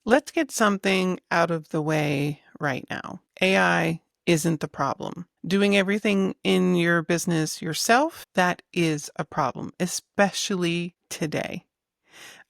Let's get something out of the way right now. AI isn't the problem. Doing everything in your business yourself, that is a problem, especially today.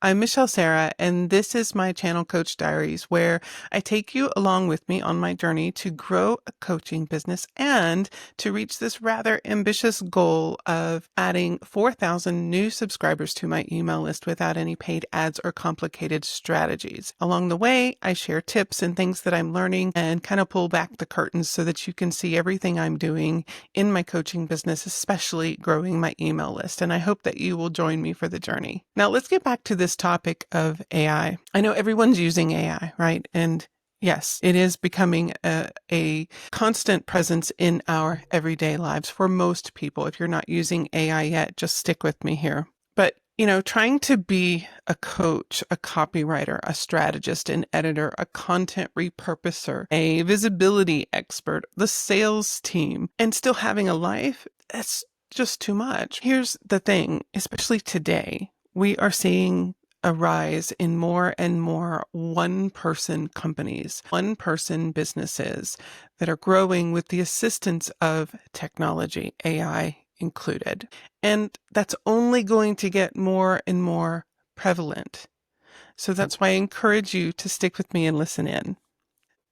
I'm Michelle Sera, and this is my channel Coach Diaries, where I take you along with me on my journey to grow a coaching business and to reach this rather ambitious goal of adding 4,000 new subscribers to my email list without any paid ads or complicated strategies. Along the way, I share tips and things that I'm learning and kind of pull back the curtains so that you can see everything I'm doing in my coaching business, especially growing my email list. And I hope that you will join me for the journey. Now, let's get back to this topic of AI. I know everyone's using AI, right? And yes, it is becoming a constant presence in our everyday lives for most people. If you're not using AI yet, just stick with me here. But trying to be a coach, a copywriter, a strategist, an editor, a content repurposer, a visibility expert, the sales team, and still having a life, that's just too much. Here's the thing, especially today, we are seeing a rise in more and more one-person companies, one-person businesses that are growing with the assistance of technology, AI included. And that's only going to get more and more prevalent. So that's why I encourage you to stick with me and listen in.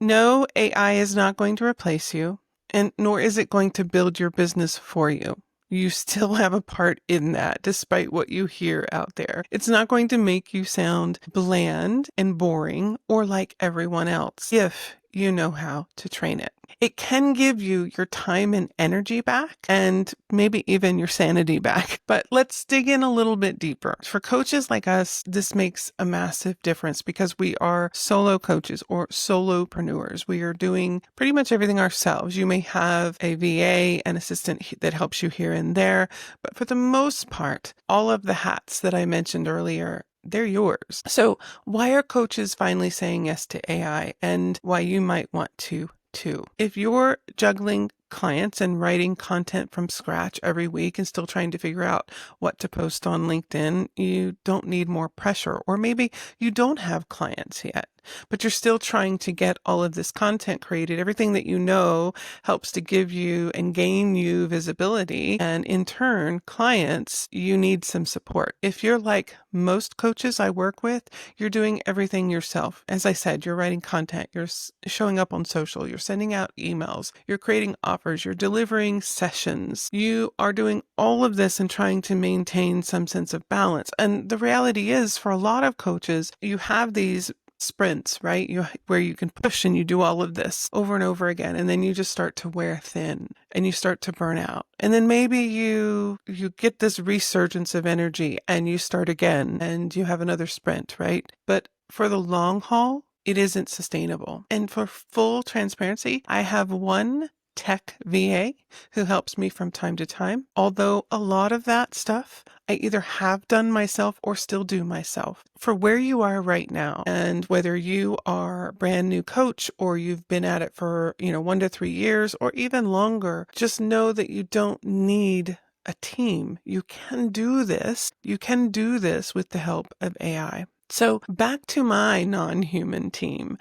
No, AI is not going to replace you, and nor is it going to build your business for you. You still have a part in that, despite what you hear out there. It's not going to make you sound bland and boring or like everyone else if you know how to train it. It can give you your time and energy back and maybe even your sanity back. But let's dig in a little bit deeper. For coaches like us, this makes a massive difference because we are solo coaches or solopreneurs. We are doing pretty much everything ourselves. You may have a VA, an assistant that helps you here and there, but for the most part, all of the hats that I mentioned earlier, they're yours. So why are coaches finally saying yes to AI, and why you might want to too? If you're juggling clients and writing content from scratch every week and still trying to figure out what to post on LinkedIn, you don't need more pressure. Or maybe you don't have clients yet, but you're still trying to get all of this content created. Everything that you know helps to give you and gain you visibility. And in turn, clients, you need some support. If you're like most coaches I work with, you're doing everything yourself. As I said, you're writing content, you're showing up on social, you're sending out emails, you're creating offers, you're delivering sessions. You are doing all of this and trying to maintain some sense of balance. And the reality is, for a lot of coaches, you have these sprints, right? Where you can push and you do all of this over and over again, and then you just start to wear thin and you start to burn out. And then maybe you get this resurgence of energy and you start again and you have another sprint, right? But for the long haul, it isn't sustainable. And for full transparency, I have one tech VA who helps me from time to time. Although a lot of that stuff I either have done myself or still do myself. For where you are right now, and whether you are a brand new coach or you've been at it for, 1 to 3 years or even longer, just know that you don't need a team. You can do this. You can do this with the help of AI. So back to my non-human team.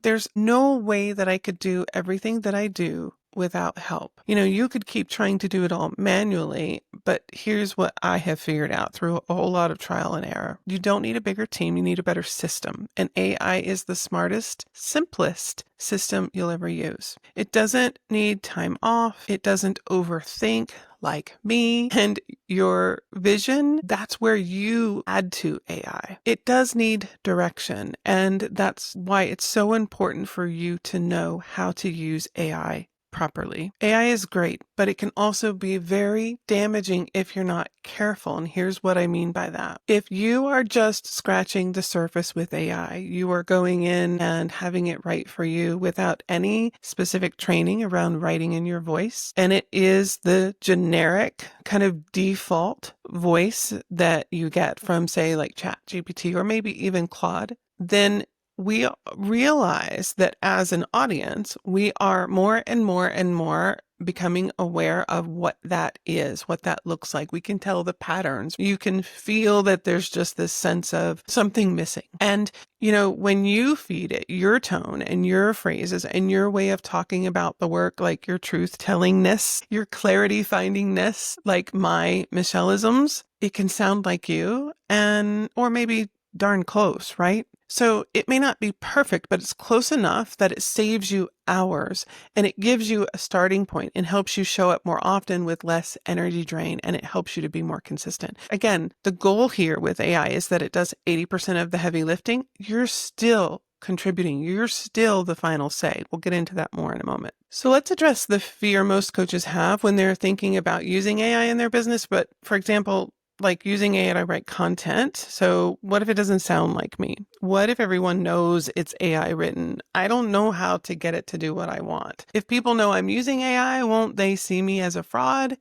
There's no way that I could do everything that I do without help. You could keep trying to do it all manually, but here's what I have figured out through a whole lot of trial and error. You don't need a bigger team. You need a better system. And AI is the smartest, simplest system you'll ever use. It doesn't need time off. It doesn't overthink like me. And your vision, that's where you add to AI. It does need direction. And that's why it's so important for you to know how to use AI properly. AI is great, but it can also be very damaging if you're not careful. And here's what I mean by that. If you are just scratching the surface with AI, you are going in and having it write for you without any specific training around writing in your voice, and it is the generic kind of default voice that you get from, say, like ChatGPT or maybe even Claude, then we realize that as an audience, we are more and more and more becoming aware of what that is, what that looks like. We can tell the patterns. You can feel that there's just this sense of something missing. And, when you feed it your tone and your phrases and your way of talking about the work, like your truth tellingness, your clarity findingness, like my Michelleisms, it can sound like you or maybe darn close, right? So it may not be perfect, but it's close enough that it saves you hours and it gives you a starting point and helps you show up more often with less energy drain, and it helps you to be more consistent. Again, the goal here with AI is that it does 80% of the heavy lifting. You're still contributing. You're still the final say. We'll get into that more in a moment. So let's address the fear most coaches have when they're thinking about using AI in their business. But for example, like using AI to write content. So what if it doesn't sound like me? What if everyone knows it's AI written? I don't know how to get it to do what I want. If people know I'm using AI, won't they see me as a fraud?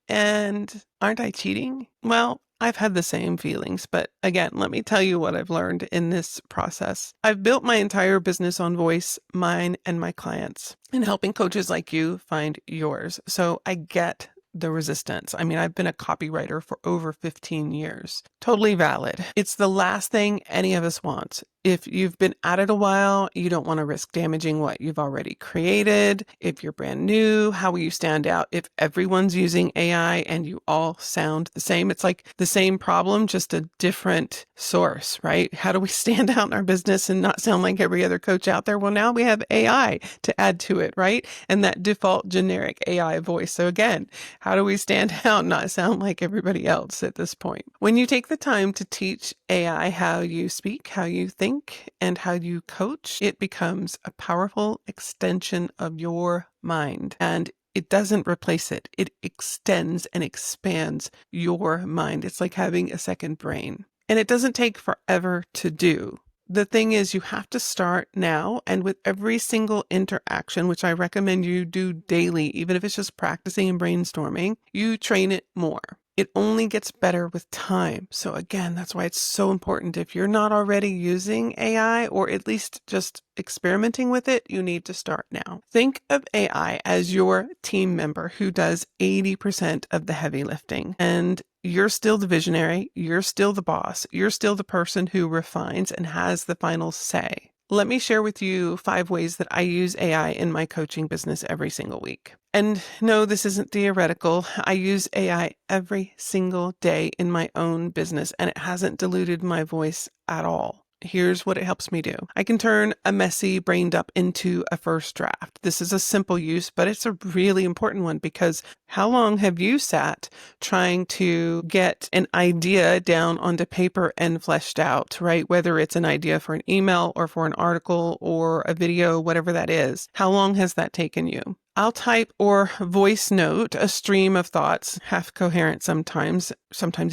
And aren't I cheating? Well, I've had the same feelings, but again, let me tell you what I've learned in this process. I've built my entire business on voice, mine and my clients, and helping coaches like you find yours. So I get the resistance. I mean, I've been a copywriter for over 15 years. Totally valid. It's the last thing any of us want. If you've been at it a while, you don't want to risk damaging what you've already created. If you're brand new, how will you stand out if everyone's using AI and you all sound the same? It's like the same problem, just a different source, right? How do we stand out in our business and not sound like every other coach out there? Well, now we have AI to add to it, right? And that default generic AI voice. So again, how do we stand out and not sound like everybody else at this point? When you take the time to teach AI how you speak, how you think, and how you coach, it becomes a powerful extension of your mind. And it doesn't replace it. It extends and expands your mind. It's like having a second brain. And it doesn't take forever to do. The thing is, you have to start now, and with every single interaction, which I recommend you do daily, even if it's just practicing and brainstorming, you train it more. It only gets better with time. So again, that's why it's so important. If you're not already using AI or at least just experimenting with it, you need to start now. Think of AI as your team member who does 80% of the heavy lifting. And you're still the visionary. You're still the boss. You're still the person who refines and has the final say. Let me share with you 5 ways that I use AI in my coaching business every single week. And no, this isn't theoretical. I use AI every single day in my own business, and it hasn't diluted my voice at all. Here's what it helps me do. I can turn a messy brained up into a first draft. This is a simple use, but it's a really important one because how long have you sat trying to get an idea down onto paper and fleshed out, right? Whether it's an idea for an email or for an article or a video, whatever that is. How long has that taken you? I'll type or voice note a stream of thoughts, half coherent sometimes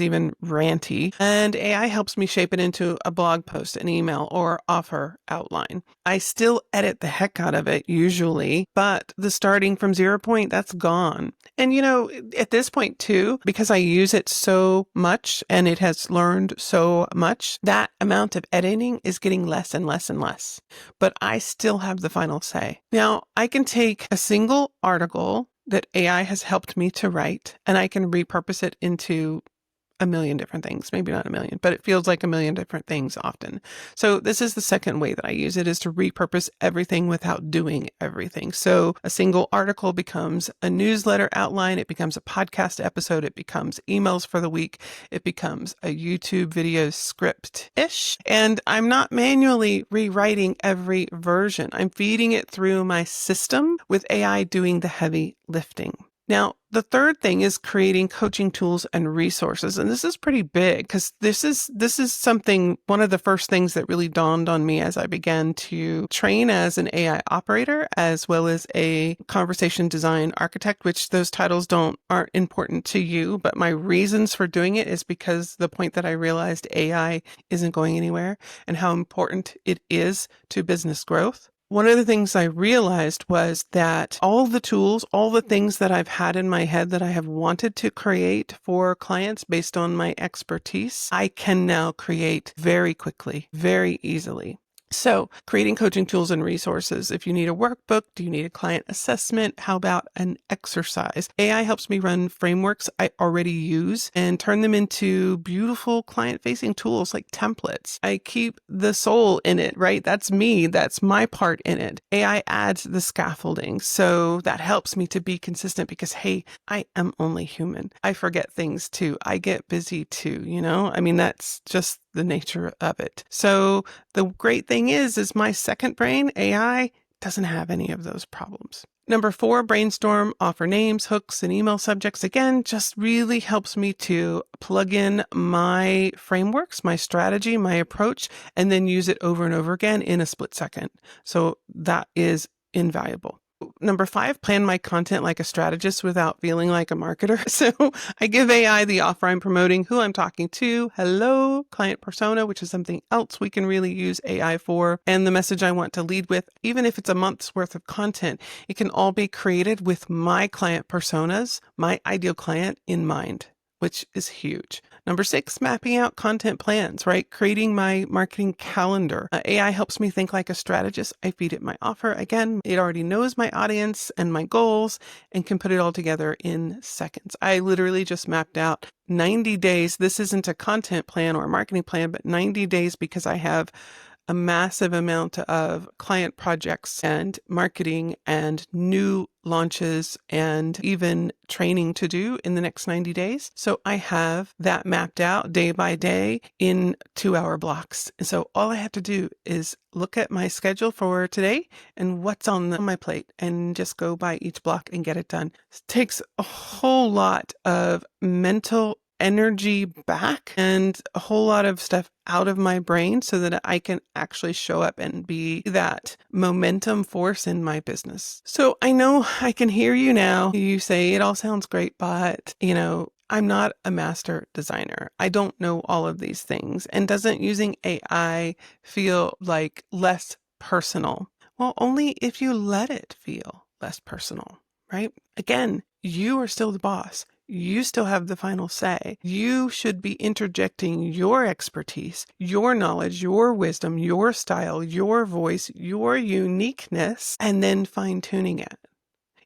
even ranty, and AI helps me shape it into a blog post, an email, or offer outline. I still edit the heck out of it usually, but the starting from 0 point, that's gone. And at this point too, because I use it so much and it has learned so much, that amount of editing is getting less and less and less. But I still have the final say. Now, I can take a single article that AI has helped me to write, and I can repurpose it into a million different things. Maybe not a million, but it feels like a million different things often. So this is the second way that I use it, is to repurpose everything without doing everything. So a single article becomes a newsletter outline. It becomes a podcast episode. It becomes emails for the week. It becomes a YouTube video script-ish. And I'm not manually rewriting every version. I'm feeding it through my system with AI doing the heavy lifting. Now, the third thing is creating coaching tools and resources. And this is pretty big because this is something, one of the first things that really dawned on me as I began to train as an AI operator, as well as a conversation design architect, which those titles aren't important to you. But my reasons for doing it is because the point that I realized AI isn't going anywhere and how important it is to business growth. One of the things I realized was that all the tools, all the things that I've had in my head that I have wanted to create for clients based on my expertise, I can now create very quickly, very easily. So creating coaching tools and resources. If you need a workbook, do you need a client assessment? How about an exercise? AI helps me run frameworks I already use and turn them into beautiful client-facing tools like templates. I keep the soul in it, right? That's me. That's my part in it. AI adds the scaffolding. So that helps me to be consistent because, hey, I am only human. I forget things too. I get busy too, I mean, that's just the nature of it. So the great thing is my second brain, AI, doesn't have any of those problems. Number 4, brainstorm, offer names, hooks, and email subjects. Again, just really helps me to plug in my frameworks, my strategy, my approach, and then use it over and over again in a split second. So that is invaluable. Number 5, plan my content like a strategist without feeling like a marketer. So I give AI the offer I'm promoting, who I'm talking to, hello, client persona, which is something else we can really use AI for, and the message I want to lead with. Even if it's a month's worth of content, it can all be created with my client personas, my ideal client in mind, which is huge. Number 6, mapping out content plans, right? Creating my marketing calendar. AI helps me think like a strategist. I feed it my offer. Again, it already knows my audience and my goals and can put it all together in seconds. I literally just mapped out 90 days. This isn't a content plan or a marketing plan, but 90 days because I have a massive amount of client projects and marketing and new launches and even training to do in the next 90 days. So I have that mapped out day by day in 2-hour blocks. And so all I have to do is look at my schedule for today and what's on my plate and just go by each block and get it done. It takes a whole lot of mental energy back and a whole lot of stuff out of my brain so that I can actually show up and be that momentum force in my business. So I know I can hear you now. You say it all sounds great, but I'm not a master designer. I don't know all of these things. And doesn't using AI feel like less personal? Well, only if you let it feel less personal, right? Again, you are still the boss. You still have the final say. You should be interjecting your expertise, your knowledge, your wisdom, your style, your voice, your uniqueness, and then fine-tuning it.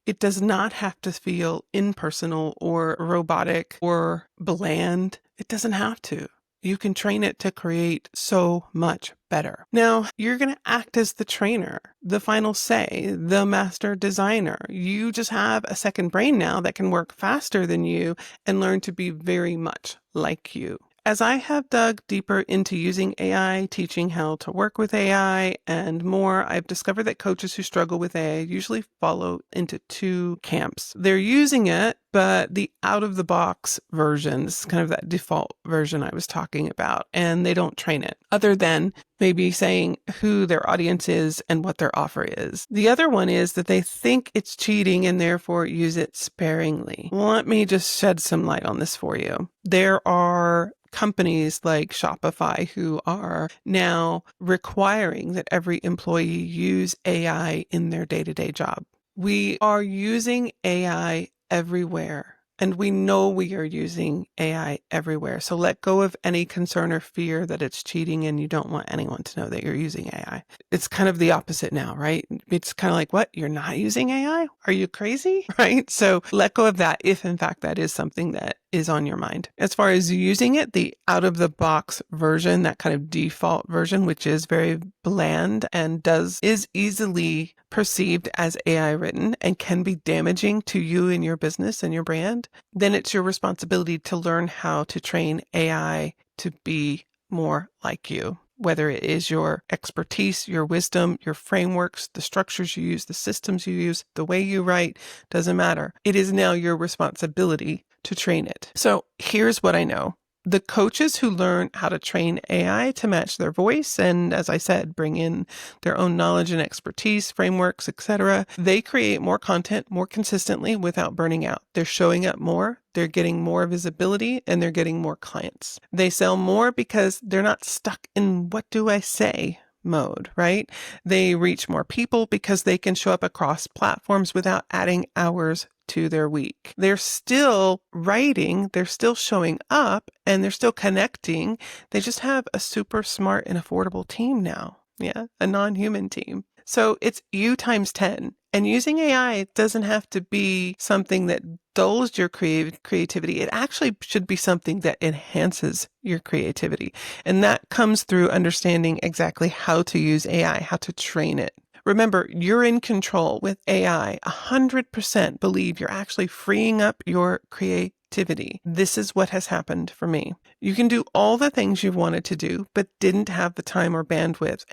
It does not have to feel impersonal or robotic or bland. It doesn't have to. You can train it to create so much better. Now, you're going to act as the trainer, the final say, the master designer. You just have a second brain now that can work faster than you and learn to be very much like you. As I have dug deeper into using AI, teaching how to work with AI, and more, I've discovered that coaches who struggle with AI usually follow into 2 camps. They're using it, but the out-of-the-box version, this is kind of that default version I was talking about, and they don't train it, other than maybe saying who their audience is and what their offer is. The other one is that they think it's cheating and therefore use it sparingly. Let me just shed some light on this for you. There are companies like Shopify who are now requiring that every employee use AI in their day-to-day job. We are using AI everywhere, and we know we are using AI everywhere. So let go of any concern or fear that it's cheating and you don't want anyone to know that you're using AI. It's kind of the opposite now, right? It's kind of like, what? You're not using AI? Are you crazy? Right? So let go of that if in fact that is something that is on your mind. As far as using it, the out-of-the-box version, that kind of default version, which is very bland and is easily perceived as AI written and can be damaging to you and your business and your brand, then it's your responsibility to learn how to train AI to be more like you. Whether it is your expertise, your wisdom, your frameworks, the structures you use, the systems you use, the way you write, doesn't matter. It is now your responsibility to train it. So here's what I know. The coaches who learn how to train AI to match their voice and, as I said, bring in their own knowledge and expertise, frameworks, etc., they create more content more consistently without burning out. They're showing up more, they're getting more visibility, and they're getting more clients. They sell more because they're not stuck in what do I say mode, right? They reach more people because they can show up across platforms without adding hours to their week. They're still writing, they're still showing up, and they're still connecting. They just have a super smart and affordable team now. Yeah, a non-human team. So it's you times 10. And using AI doesn't have to be something that dulls your creativity. It actually should be something that enhances your creativity. And that comes through understanding exactly how to use AI, how to train it. Remember, you're in control with AI. 100% believe you're actually freeing up your creativity. This is what has happened for me. You can do all the things you've wanted to do, but didn't have the time or bandwidth,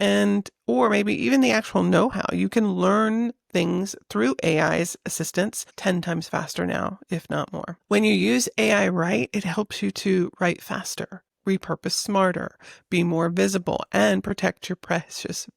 or maybe even the actual know-how. You can learn things through AI's assistance 10 times faster now, if not more. When you use AI right, it helps you to write faster, repurpose smarter, be more visible, and protect your precious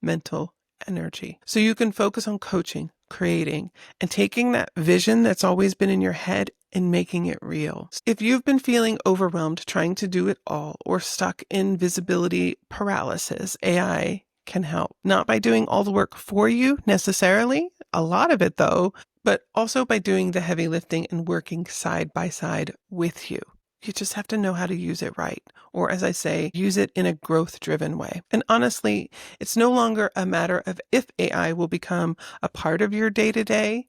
mental energy. So you can focus on coaching, creating, and taking that vision that's always been in your head and making it real. If you've been feeling overwhelmed trying to do it all or stuck in visibility paralysis, AI can help. Not by doing all the work for you necessarily, a lot of it though, but also by doing the heavy lifting and working side by side with you. You just have to know how to use it right. Or as I say, use it in a growth-driven way. And honestly, it's no longer a matter of if AI will become a part of your day-to-day.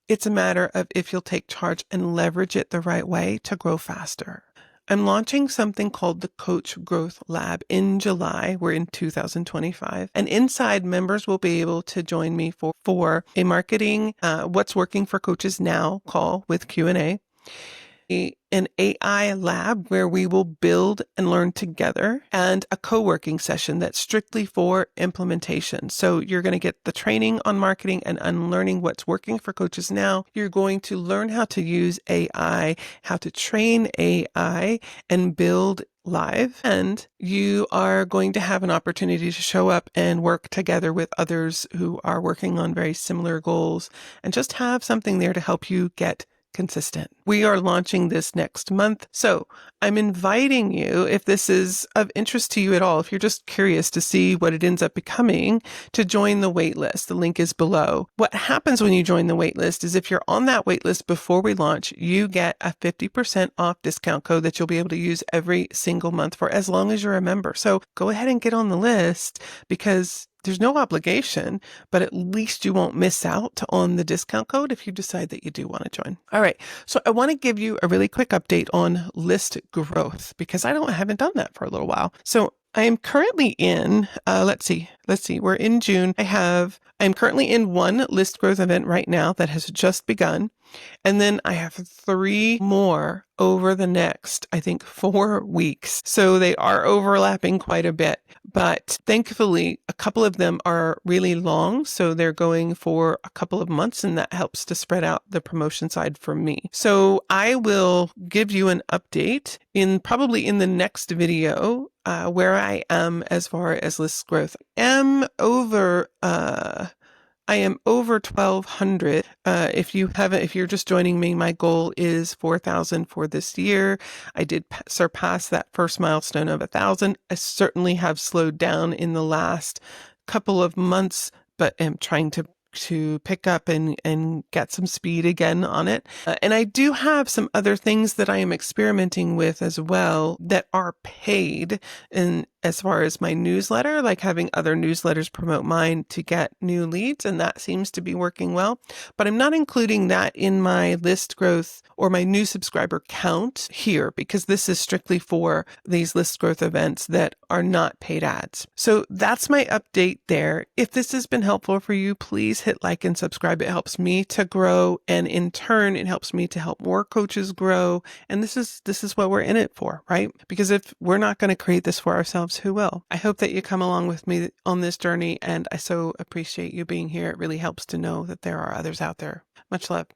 It's a matter of if you'll take charge and leverage it the right way to grow faster. I'm launching something called the Coach Growth Lab in July. We're in 2025. And inside, members will be able to join me for a marketing What's Working for Coaches Now call with Q&A. An AI lab where we will build and learn together, and a co-working session that's strictly for implementation. So you're going to get the training on marketing and unlearning what's working for coaches now. You're going to learn how to use AI, how to train AI and build live. And you are going to have an opportunity to show up and work together with others who are working on very similar goals and just have something there to help you get consistent. We are launching this next month. So I'm inviting you, if this is of interest to you at all, if you're just curious to see what it ends up becoming, to join the waitlist. The link is below. What happens when you join the waitlist is if you're on that waitlist before we launch, you get a 50% off discount code that you'll be able to use every single month for as long as you're a member. So go ahead and get on the list because there's no obligation, but at least you won't miss out on the discount code if you decide that you do want to join. All right. So I want to give you a really quick update on list growth because I haven't done that for a little while. So I am currently in, let's see, we're in June. I'm currently in one list growth event right now that has just begun. And then I have 3 more over the next, I think, 4 weeks. So they are overlapping quite a bit. But thankfully, a couple of them are really long. So they're going for a couple of months, and that helps to spread out the promotion side for me. So I will give you an update probably in the next video where I am as far as list growth. I am over 1,200. If you're just joining me, my goal is 4,000 for this year. I did surpass that first milestone of 1,000. I certainly have slowed down in the last couple of months, but am trying to pick up and get some speed again on it. And I do have some other things that I am experimenting with as well that are paid in as far as my newsletter, like having other newsletters promote mine to get new leads. And that seems to be working well, but I'm not including that in my list growth or my new subscriber count here because this is strictly for these list growth events that are not paid ads. So that's my update there. If this has been helpful for you, please hit like and subscribe. It helps me to grow. And in turn, it helps me to help more coaches grow. And this is what we're in it for, right? Because if we're not going to create this for ourselves, who will? I hope that you come along with me on this journey. And I so appreciate you being here. It really helps to know that there are others out there. Much love.